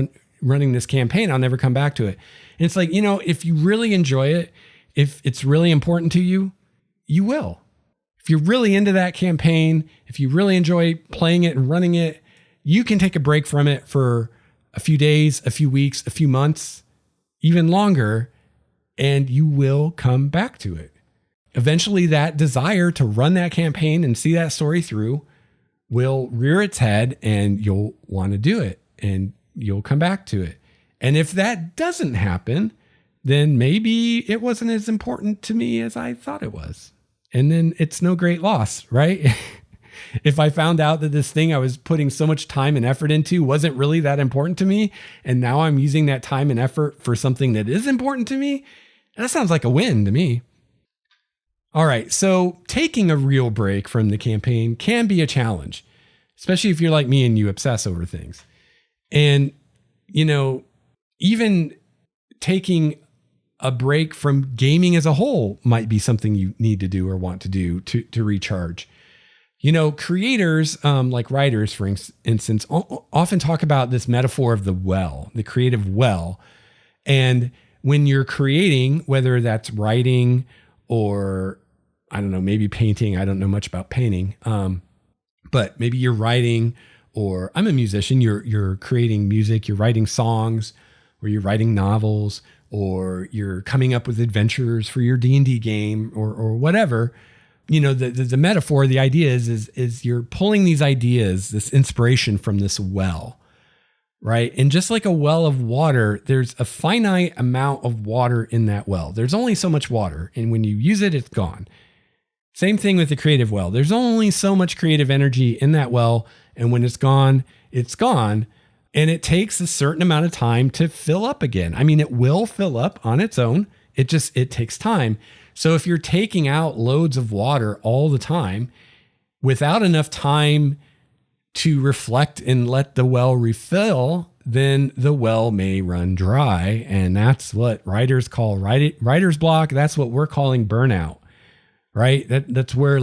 running this campaign, I'll never come back to it. And it's like, if you really enjoy it, if it's really important to you, you will. If you're really into that campaign, if you really enjoy playing it and running it, you can take a break from it for a few days, a few weeks, a few months, even longer, and you will come back to it. eventually that desire to run that campaign and see that story through will rear its head, and you'll want to do it and you'll come back to it. And if that doesn't happen, then maybe it wasn't as important to me as I thought it was. And then it's no great loss, right? If I found out that this thing I was putting so much time and effort into wasn't really that important to me, and now I'm using that time and effort for something that is important to me, that sounds like a win to me. All right, so taking a real break from the campaign can be a challenge, especially if you're like me and you obsess over things. And, even taking a break from gaming as a whole might be something you need to do or want to do to recharge. Creators, like writers, for instance, often talk about this metaphor of the well, the creative well. And when you're creating, whether that's writing or, I don't know, maybe painting, I don't know much about painting, but maybe you're writing, or I'm a musician, you're creating music, you're writing songs, or you're writing novels, or you're coming up with adventures for your D&D game or whatever. The metaphor, the idea is you're pulling these ideas, this inspiration from this well, right? And just like a well of water, there's a finite amount of water in that well. There's only so much water, and when you use it, it's gone. Same thing with the creative well. There's only so much creative energy in that well, and when it's gone, it's gone. And it takes a certain amount of time to fill up again. I mean, it will fill up on its own. It takes time. So if you're taking out loads of water all the time without enough time to reflect and let the well refill, then the well may run dry. And that's what writers call writer's block. That's what we're calling burnout, right? That's where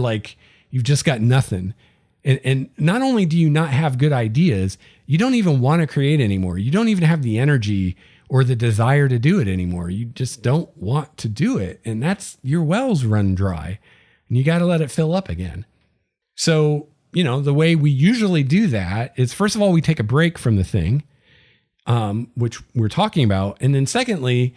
you've just got nothing. And not only do you not have good ideas, you don't even want to create anymore. You don't even have the energy or the desire to do it anymore. You just don't want to do it. And that's your wells run dry, and you got to let it fill up again. So, the way we usually do that is, first of all, we take a break from the thing, which we're talking about. And then secondly,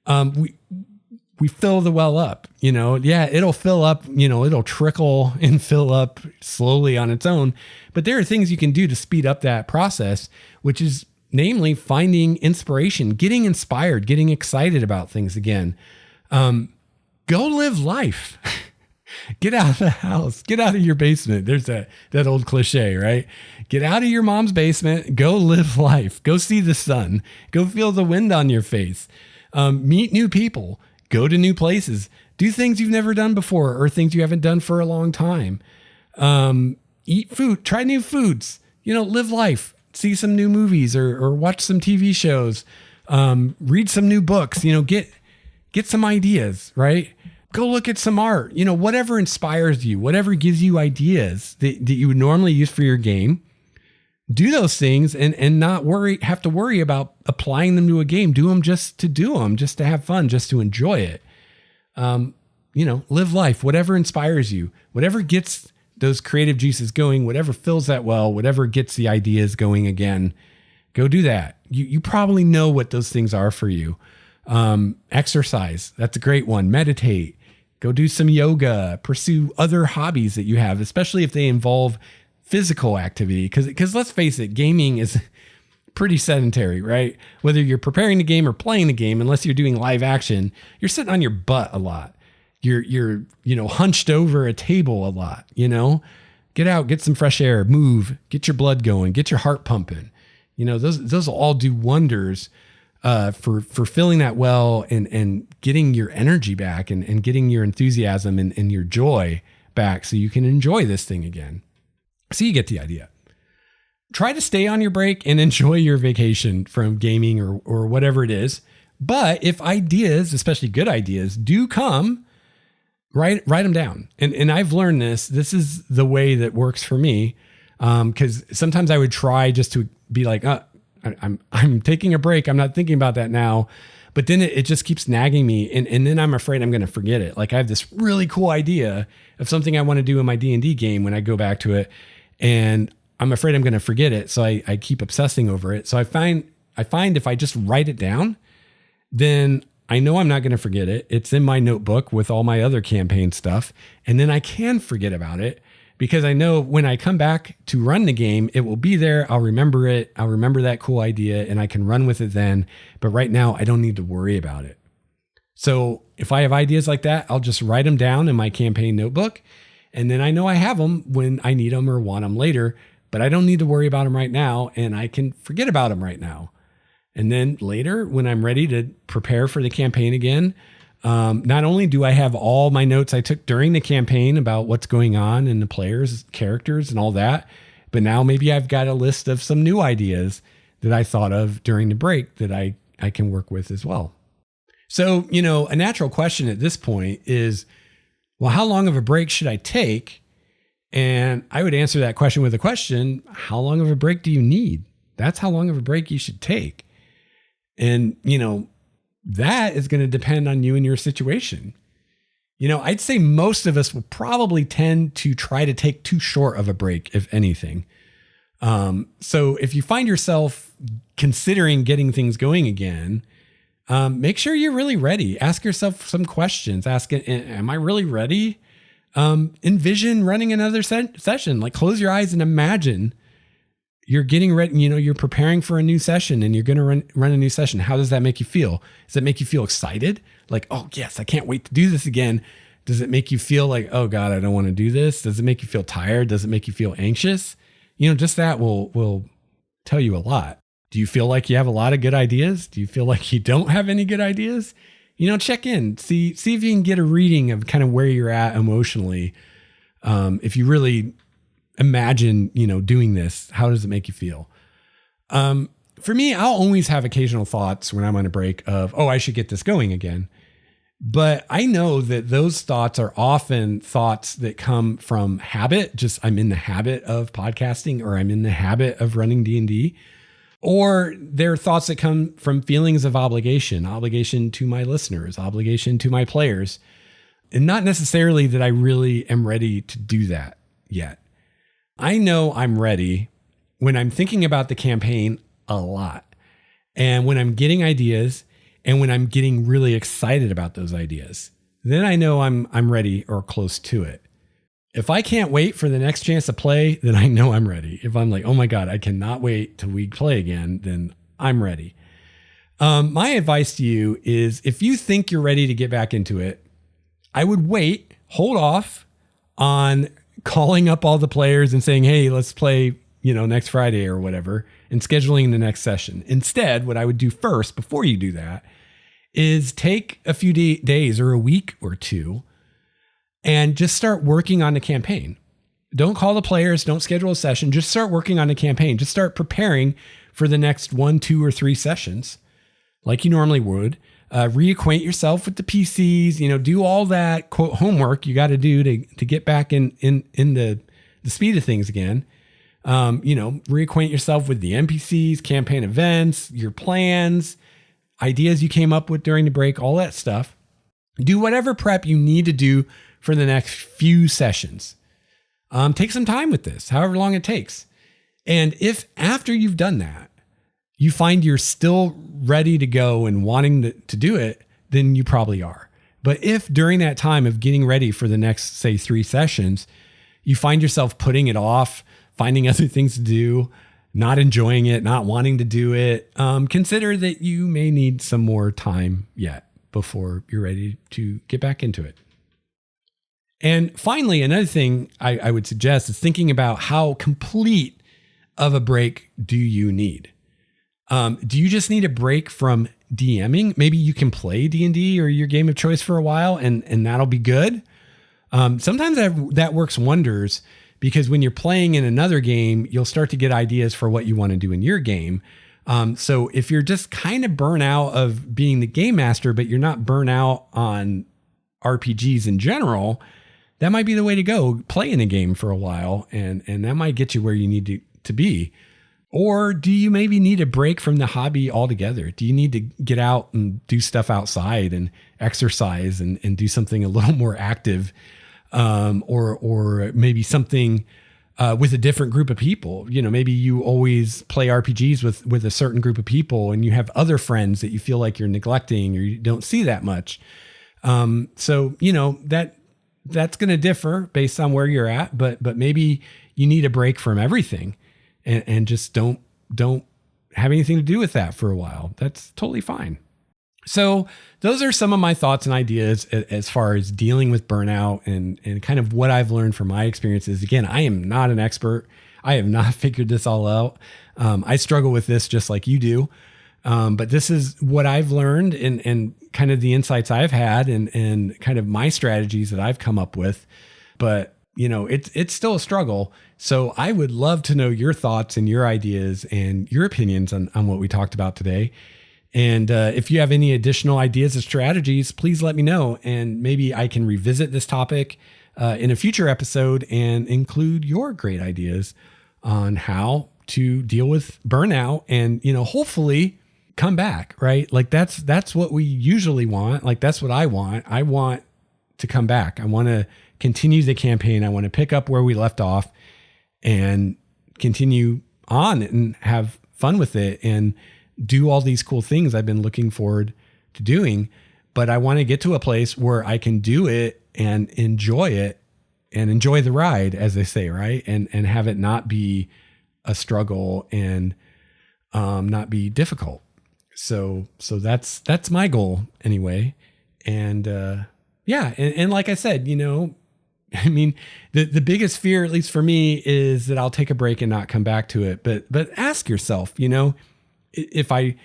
we fill the well up, it'll fill up, it'll trickle and fill up slowly on its own. But there are things you can do to speed up that process, which is namely finding inspiration, getting inspired, getting excited about things again. Go live life. Get out of the house, get out of your basement. There's that old cliche, right? Get out of your mom's basement, go live life, go see the sun, go feel the wind on your face, meet new people, go to new places, do things you've never done before or things you haven't done for a long time. Eat food, try new foods, live life, see some new movies or watch some TV shows, read some new books, get some ideas, right? Go look at some art, whatever inspires you, whatever gives you ideas that you would normally use for your game. Do those things and not have to worry about applying them to a game. Do them just to do them, just to have fun, just to enjoy it. Live life, whatever inspires you, whatever gets those creative juices going, whatever fills that well, whatever gets the ideas going again, go do that. You probably know what those things are for you. Exercise, that's a great one. Meditate, go do some yoga, pursue other hobbies that you have, especially if they involve physical activity. Because let's face it, gaming is pretty sedentary, right? Whether you're preparing the game or playing the game, unless you're doing live action, you're sitting on your butt a lot. You're hunched over a table a lot, Get out, get some fresh air, move, get your blood going, get your heart pumping. Those will all do wonders for filling that well and getting your energy back and getting your enthusiasm and your joy back so you can enjoy this thing again. So you get the idea. Try to stay on your break and enjoy your vacation from gaming or whatever it is. But if ideas, especially good ideas, do come, write them down. And I've learned this is the way that works for me. Because sometimes I would try just to be like, I'm taking a break. I'm not thinking about that now. But then it just keeps nagging me. And then I'm afraid I'm going to forget it. Like I have this really cool idea of something I want to do in my D&D game when I go back to it. And I'm afraid I'm going to forget it. So I keep obsessing over it. So I find if I just write it down, then I know I'm not going to forget it. It's in my notebook with all my other campaign stuff. And then I can forget about it because I know when I come back to run the game, it will be there. I'll remember it. I'll remember that cool idea and I can run with it then. But right now, I don't need to worry about it. So if I have ideas like that, I'll just write them down in my campaign notebook. And then I know I have them when I need them or want them later. But I don't need to worry about them right now. And I can forget about them right now. And then later, when I'm ready to prepare for the campaign again, not only do I have all my notes I took during the campaign about what's going on and the players, characters, and all that, but now maybe I've got a list of some new ideas that I thought of during the break that I can work with as well. So, a natural question at this point is, well, how long of a break should I take? And I would answer that question with a question, how long of a break do you need? That's how long of a break you should take. And, that is going to depend on you and your situation. I'd say most of us will probably tend to try to take too short of a break, if anything. So if you find yourself considering getting things going again, make sure you're really ready. Ask yourself some questions. Ask, am I really ready? Envision running another session. Like close your eyes and imagine you're getting ready, you're preparing for a new session and you're going to run a new session. How does that make you feel? Does it make you feel excited? Like, oh yes, I can't wait to do this again. Does it make you feel like, oh God, I don't want to do this? Does it make you feel tired? Does it make you feel anxious? Just that will tell you a lot. Do you feel like you have a lot of good ideas? Do you feel like you don't have any good ideas? Check in, see if you can get a reading of kind of where you're at emotionally. If you really imagine, doing this, how does it make you feel? For me, I'll always have occasional thoughts when I'm on a break of, oh, I should get this going again. But I know that those thoughts are often thoughts that come from habit. Just I'm in the habit of podcasting, or I'm in the habit of running D&D, or they're thoughts that come from feelings of obligation to my listeners, obligation to my players, and not necessarily that I really am ready to do that yet. I know I'm ready when I'm thinking about the campaign a lot, and when I'm getting ideas, and when I'm getting really excited about those ideas. Then I know I'm ready or close to it. If I can't wait for the next chance to play, then I know I'm ready. If I'm like, oh my God, I cannot wait till we play again, then I'm ready. My advice to you is if you think you're ready to get back into it, I would hold off on calling up all the players and saying, hey, let's play, next Friday or whatever, and scheduling the next session. Instead, what I would do first before you do that is take a few days or a week or two and just start working on the campaign. Don't call the players, don't schedule a session, just start working on the campaign. Just start preparing for the next 1, 2, or 3 sessions like you normally would. Reacquaint yourself with the PCs, do all that quote homework you got to do to get back in the speed of things again. Reacquaint yourself with the NPCs, campaign events, your plans, ideas you came up with during the break, all that stuff. Do whatever prep you need to do for the next few sessions. Take some time with this, however long it takes. And if after you've done that, you find you're still ready to go and wanting to do it, then you probably are. But if during that time of getting ready for the next, say, 3 sessions, you find yourself putting it off, finding other things to do, not enjoying it, not wanting to do it, consider that you may need some more time yet before you're ready to get back into it. And finally, another thing I would suggest is thinking about how complete of a break do you need? Do you just need a break from DMing? Maybe you can play D&D or your game of choice for a while and that'll be good. Sometimes that works wonders because when you're playing in another game, you'll start to get ideas for what you want to do in your game. So if you're just kind of burnt out of being the game master, but you're not burnt out on RPGs in general, that might be the way to go. Play in a game for a while and that might get you where you need to be. Or do you maybe need a break from the hobby altogether? Do you need to get out and do stuff outside and exercise and do something a little more active? Or maybe something with a different group of people. Maybe you always play RPGs with a certain group of people, and you have other friends that you feel like you're neglecting or you don't see that much. So that's going to differ based on where you're at, but maybe you need a break from everything and just don't have anything to do with that for a while. That's totally fine. So those are some of my thoughts and ideas as far as dealing with burnout and kind of what I've learned from my experiences. Again, I am not an expert. I have not figured this all out. I struggle with this just like you do. But this is what I've learned and kind of the insights I've had and kind of my strategies that I've come up with. But, it's still a struggle. So I would love to know your thoughts and your ideas and your opinions on what we talked about today. And if you have any additional ideas or strategies, please let me know. And maybe I can revisit this topic in a future episode and include your great ideas on how to deal with burnout and, hopefully come back, right? Like that's what we usually want. Like that's what I want. I want to come back. I want to continue the campaign. I want to pick up where we left off and continue on and have fun with it and do all these cool things I've been looking forward to doing. But I want to get to a place where I can do it and enjoy it and enjoy the ride, as they say, right? And have it not be a struggle and not be difficult. So that's my goal anyway. And and like I said, the biggest fear, at least for me, is that I'll take a break and not come back to it. But ask yourself, if I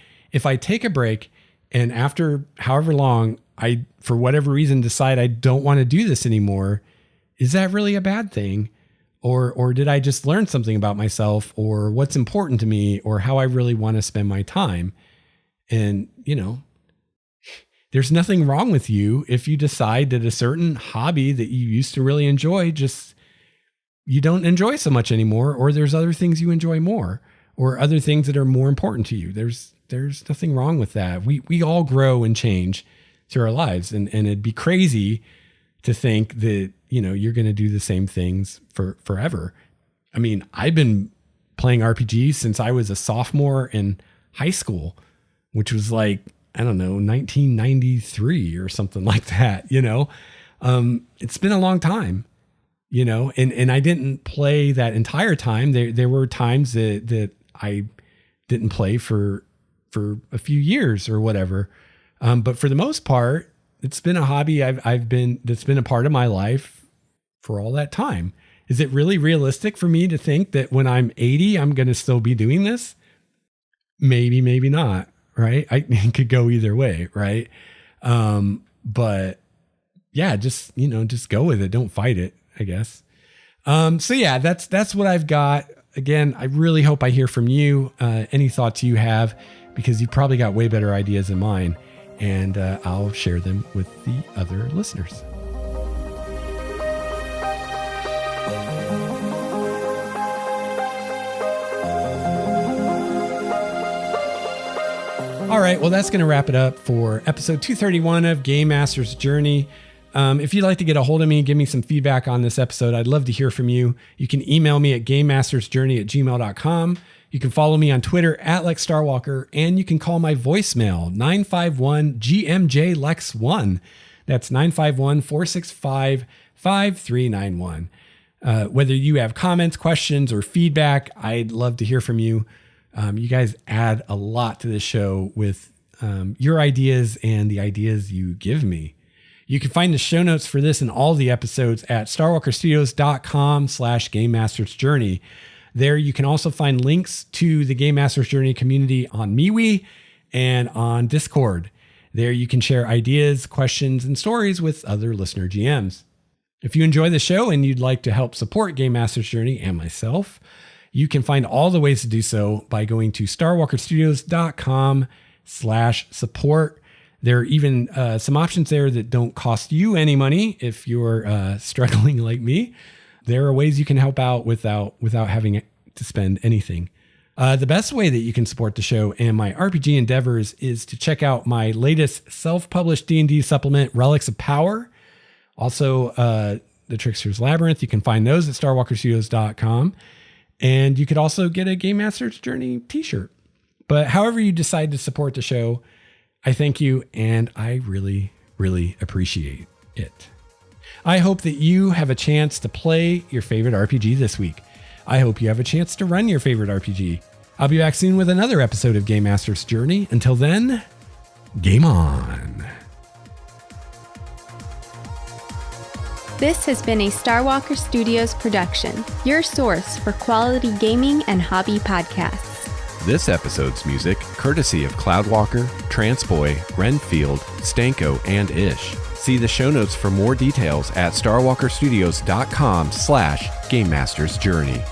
take a break and after however long I, for whatever reason, decide I don't want to do this anymore, is that really a bad thing? Or did I just learn something about myself or what's important to me or how I really want to spend my time? And, there's nothing wrong with you if you decide that a certain hobby that you used to really enjoy, you don't enjoy so much anymore, or there's other things you enjoy more, or other things that are more important to you. There's nothing wrong with that. We all grow and change through our lives. And it'd be crazy to think that, you're going to do the same things for forever. I mean, I've been playing RPGs since I was a sophomore in high school, which was like, I don't know, 1993 or something like that. It's been a long time, and I didn't play that entire time. There were times that I didn't play for a few years or whatever. But for the most part, it's been a hobby that's been a part of my life for all that time. Is it really realistic for me to think that when I'm 80, I'm going to still be doing this? Maybe, maybe not. Right. It could go either way. Right. But yeah, just go with it. Don't fight it, I guess. So yeah, that's what I've got. Again, I really hope I hear from you, any thoughts you have, because you probably got way better ideas than mine, and I'll share them with the other listeners. All right, well, that's going to wrap it up for episode 231 of Game Master's Journey. If you'd like to get a hold of me, give me some feedback on this episode, I'd love to hear from you. You can email me at gamemastersjourney@gmail.com. You can follow me on Twitter @LexStarwalker, and you can call my voicemail 951-GMJ-LEX1. That's 951-465-5391. Whether you have comments, questions, or feedback, I'd love to hear from you. You guys add a lot to the show with your ideas and the ideas you give me. You can find the show notes for this and all the episodes at starwalkerstudios.com/Game Master's Journey. There you can also find links to the Game Master's Journey community on MeWe and on Discord. There you can share ideas, questions, and stories with other listener GMs. If you enjoy the show and you'd like to help support Game Master's Journey and myself, you can find all the ways to do so by going to starwalkerstudios.com/support. There are even some options there that don't cost you any money if you're struggling like me. There are ways you can help out without having to spend anything. The best way that you can support the show and my RPG endeavors is to check out my latest self-published D&D supplement, Relics of Power. Also, The Trickster's Labyrinth. You can find those at starwalkerstudios.com. And you could also get a Game Master's Journey t-shirt. But however you decide to support the show, I thank you, and I really, really appreciate it. I hope that you have a chance to play your favorite RPG this week. I hope you have a chance to run your favorite RPG. I'll be back soon with another episode of Game Master's Journey. Until then, game on. This has been a Starwalker Studios production, your source for quality gaming and hobby podcasts. This episode's music, courtesy of Cloudwalker, Transboy, Renfield, Stanko, and Ish. See the show notes for more details at starwalkerstudios.com/Game Master's Journey.